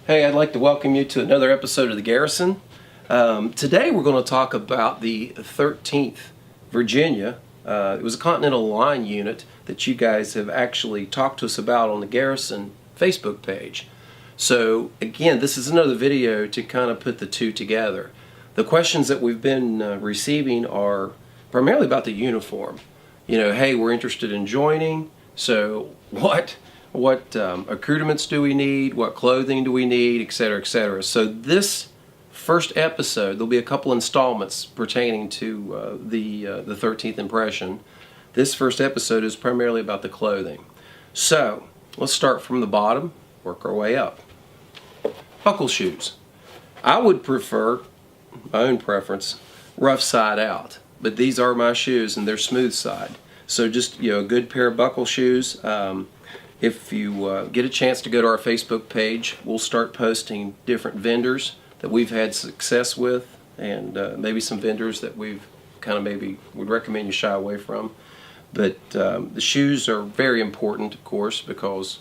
Hey, I'd like to welcome you to another episode of the Garrison. Today we're going to talk about the 13th Virginia. It was a Continental Line unit that you guys have actually talked to us about on the Garrison Facebook page. So again, this is another video to kind of put the two together. The questions that we've been receiving are primarily about the uniform. You know, hey, we're interested in joining, so what accoutrements do we need, what clothing do we need, etc., etc. So this first episode, there'll be a couple installments pertaining to the 13th impression. This first episode is primarily about the clothing. So let's start from the bottom, work our way up. Buckle shoes. I would prefer, my own preference, rough side out, but these are my shoes and they're smooth side. So just, you know, a good pair of buckle shoes. If you get a chance to go to our Facebook page, we'll start posting different vendors that we've had success with, and maybe some vendors that we've kind of maybe would recommend you shy away from. But the shoes are very important, of course, because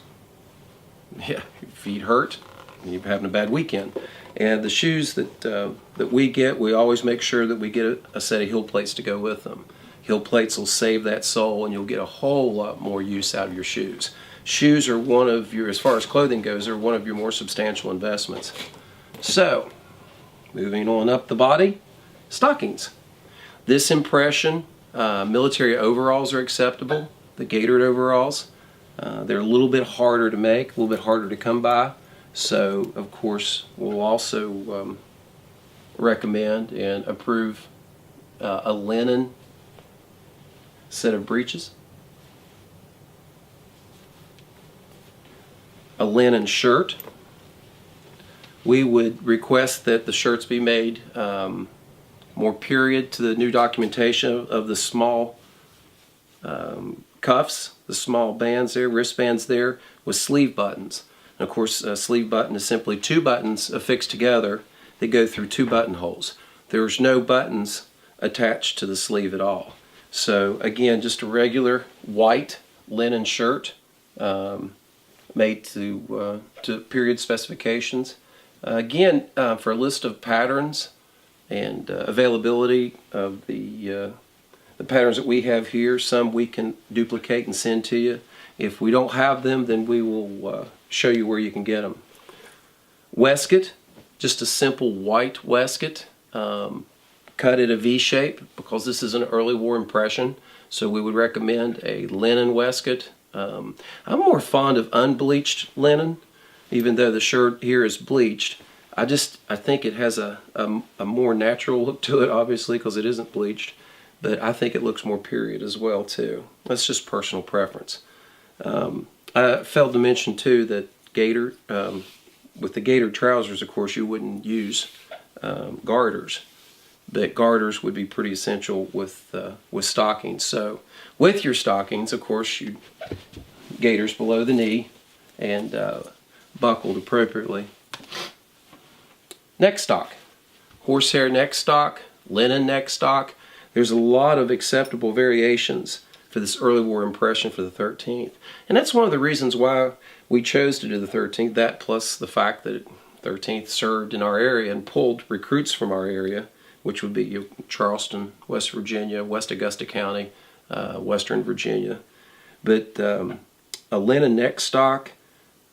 your feet hurt and you're having a bad weekend. And the shoes that we get, we always make sure that we get a set of heel plates to go with them. Heel plates will save that sole and you'll get a whole lot more use out of your shoes. Shoes are one of your, as far as clothing goes, are one of your more substantial investments. So, moving on up the body, stockings. This impression, military overalls are acceptable. The Gator overalls, they're a little bit harder to make, a little bit harder to come by. So, of course, we'll also recommend and approve a linen set of breeches, a linen shirt. We would request that the shirts be made more period to the new documentation of the small cuffs, the small bands there, wristbands there, with sleeve buttons. And of course, a sleeve button is simply two buttons affixed together that go through two buttonholes. There's no buttons attached to the sleeve at all. So again, just a regular white linen shirt made to period specifications. Again, for a list of patterns and availability of the patterns that we have here, some we can duplicate and send to you. If we don't have them, then we will show you where you can get them. Weskit, just a simple white Weskit, cut at a V shape because this is an early war impression. So we would recommend a linen Weskit. I'm more fond of unbleached linen, even though the shirt here is bleached. I think it has a more natural look to it, obviously, because it isn't bleached. But I think it looks more period as well, too. That's just personal preference. I failed to mention, too, that Gator, with the Gator Trousers, of course, you wouldn't use garters. But garters would be pretty essential with stockings. So with your stockings, of course, you gaiters below the knee and buckled appropriately. Neck stock, horsehair neck stock, linen neck stock. There's a lot of acceptable variations for this early war impression for the 13th. And that's one of the reasons why we chose to do the 13th, that plus the fact that 13th served in our area and pulled recruits from our area, which would be Charleston, West Virginia, West Augusta County, Western Virginia. But a linen neck stock,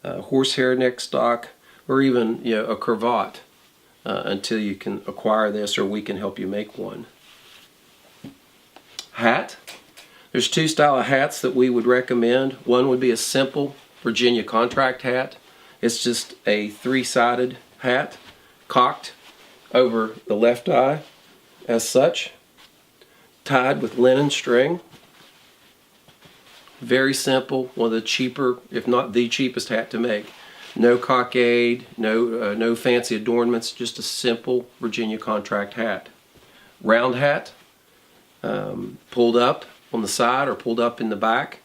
horsehair neck stock, or even a cravat until you can acquire this, or we can help you make one. Hat. There's two style of hats that we would recommend. One would be a simple Virginia contract hat. It's just a three-sided hat, cocked over the left eye as such, tied with linen string. Very simple, one of the cheaper, if not the cheapest hat to make. No cockade, no fancy adornments, just a simple Virginia contract hat. Round hat, pulled up on the side or pulled up in the back.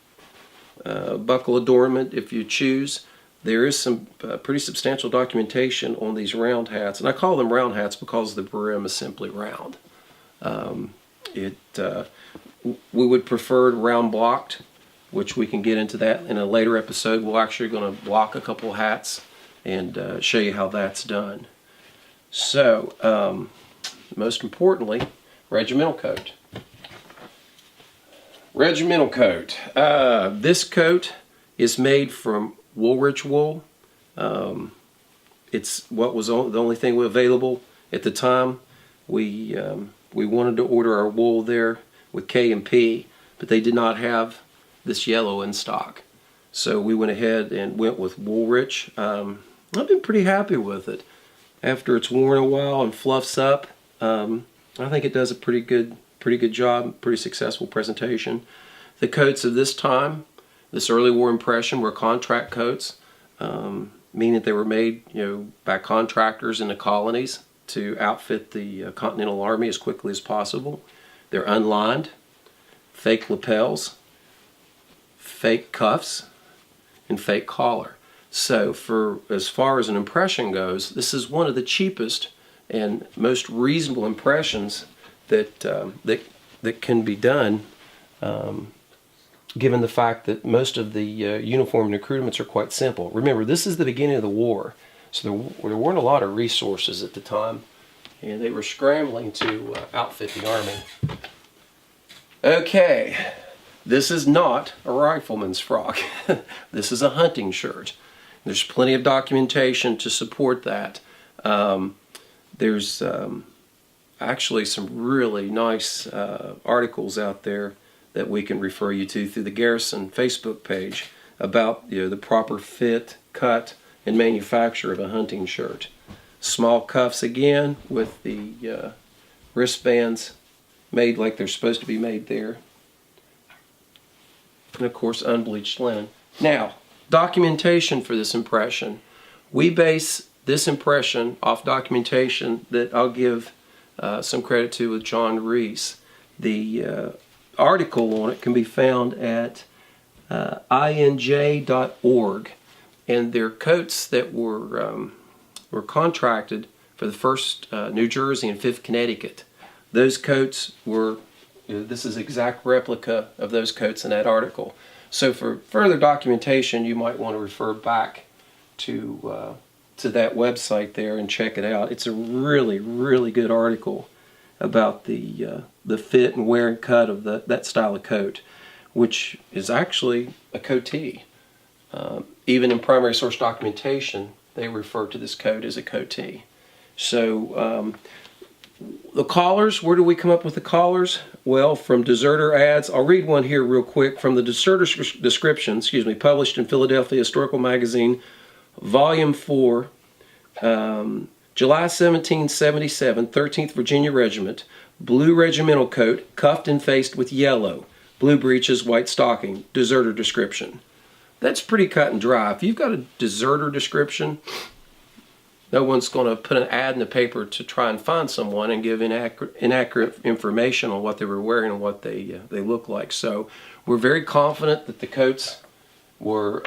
Buckle adornment if you choose. There is some pretty substantial documentation on these round hats, and I call them round hats because the brim is simply round. We would prefer round blocked, which we can get into that in a later episode. We're actually going to block a couple hats and show you how that's done. So, most importantly, regimental coat. Regimental coat. This coat is made from Woolrich wool. It's what was the only thing available at the time. We wanted to order our wool there with K&P, but they did not have this yellow in stock. So we went ahead and went with Woolrich. I've been pretty happy with it. After it's worn a while and fluffs up, I think it does a pretty good job, pretty successful presentation. The coats of this time, this early war impression, were contract coats, meaning that they were made, by contractors in the colonies to outfit the Continental Army as quickly as possible. They're unlined, fake lapels, fake cuffs, and fake collar. So for as far as an impression goes, this is one of the cheapest and most reasonable impressions that that can be done, given the fact that most of the uniform and accoutrements are quite simple. Remember, this is the beginning of the war, so there weren't a lot of resources at the time, and they were scrambling to outfit the Army. Okay, this is not a rifleman's frock. This is a hunting shirt. There's plenty of documentation to support that. There's actually some really nice articles out there that we can refer you to through the Garrison Facebook page about the proper fit, cut, and manufacture of a hunting shirt. Small cuffs again with the wristbands made like they're supposed to be made there. And of course unbleached linen. Now, documentation for this impression. We base this impression off documentation that I'll give some credit to with John Reese. The article on it can be found at inj.org, and they're coats that were contracted for the 1st New Jersey and 5th Connecticut. Those coats were, this is exact replica of those coats in that article. So for further documentation, you might want to refer back to that website there and check it out. It's a really, really good article about the fit and wear and cut of that style of coat, which is actually a coatee. Even in primary source documentation, they refer to this coat as a coatee. So the collars, where do we come up with the collars? Well, from deserter ads. I'll read one here real quick from the deserter description, published in Philadelphia Historical Magazine, Volume 4, July 1777, 13th Virginia Regiment, blue regimental coat, cuffed and faced with yellow, blue breeches, white stocking, deserter description. That's pretty cut and dry. If you've got a deserter description, no one's going to put an ad in the paper to try and find someone and give inaccurate information on what they were wearing and what they look like. So we're very confident that the coats were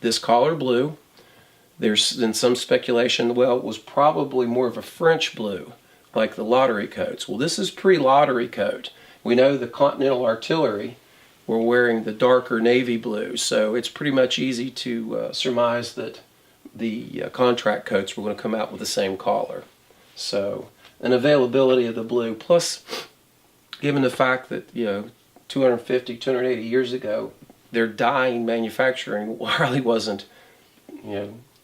this collar blue. There's been some speculation, well, it was probably more of a French blue, like the lottery coats. Well, this is pre-lottery coat. We know the Continental Artillery were wearing the darker navy blue, so it's pretty much easy to surmise that the contract coats were going to come out with the same collar. So, an availability of the blue, plus given the fact that 250, 280 years ago, their dyeing manufacturing really wasn't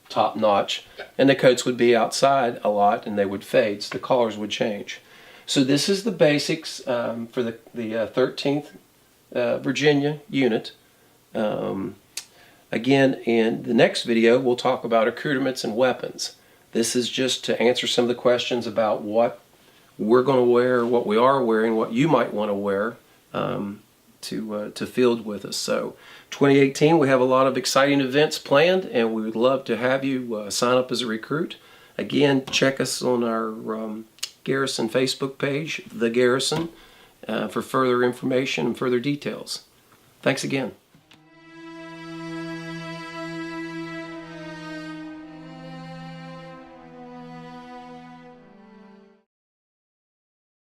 top notch, and the coats would be outside a lot and they would fade, so the collars would change. So this is the basics for the 13th Virginia unit. Again, in the next video, we'll talk about accoutrements and weapons. This is just to answer some of the questions about what we're going to wear, what we are wearing, what you might want to wear to field with us. So 2018, we have a lot of exciting events planned, and we would love to have you sign up as a recruit. Again, check us on our Garrison Facebook page, The Garrison, for further information and further details. Thanks again.